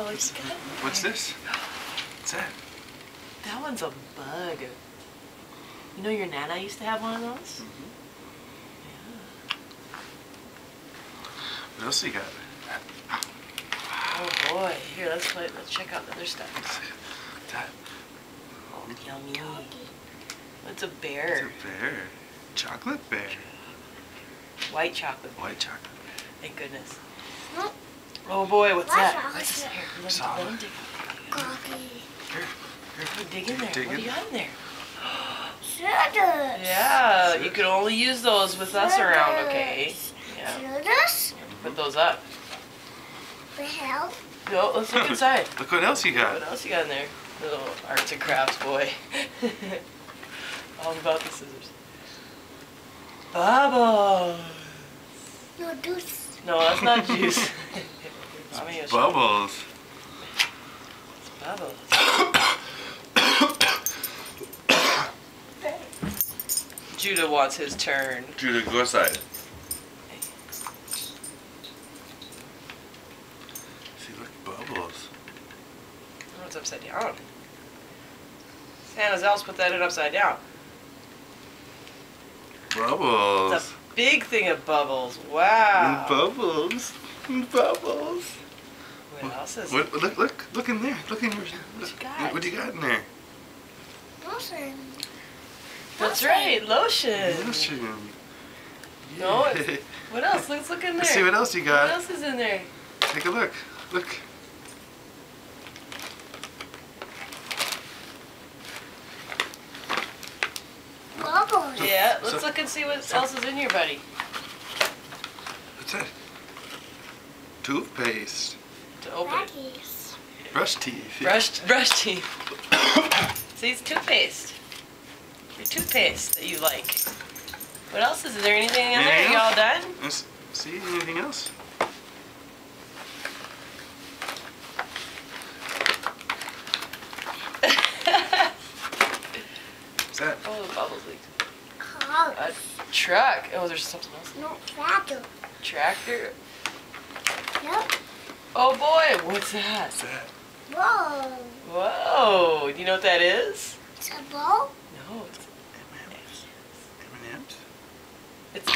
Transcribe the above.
Oh, What's this? What's that? That one's a bug. You know your Nana used to have one of those? Yeah. What else you got? Oh boy. Here, let's check out the other stuff. What's that? Oh, yummy. What's a bear? It's a bear. Chocolate bear. White chocolate. White chocolate. Thank goodness. Oh boy, what's that? chocolate? What's this? Here, let him dig. Here. Dig in there. What do you got in there? Shooters. Yeah, you can only use those with us around, okay? Yeah. Shooters. Put those up. The hell? No, let's look inside. Look what else you got. What else you got in there? Little arts and crafts boy. All about the scissors. Bubbles. No juice. No, that's not juice. Mommy will show you. Bubbles. It's bubbles. Judah wants his turn. Judah, go outside. See, look, bubbles. Oh, it's upside down. Santa's elves put that in upside down. Bubbles. It's a big thing of bubbles. Wow. Bubbles. Bubbles. What else is What, look in there. Look in your. What you got? What do you got in there? Lotion. That's right, lotion. Lotion. No, Yeah. it's, what else? Let's look in there. Let's see what else you What got. else is in there? Take a look. Look. Bubbles. Yeah, let's So- look and see what else is in here, buddy. What's that? Toothpaste. To open it. Baggies. Brush teeth. Brush teeth. See, it's toothpaste. Your toothpaste that you like. What else is there? Anything in there? Are Anything you all else? done? See, anything else? What's that? Oh, the bubbles leaked. House. A truck. Oh, there's something else. No tractor. Tractor. Yep. Oh boy, what's that? What's that? Whoa. Whoa, do you know what that is? It's a bowl. No, M&M's. M&M's? it's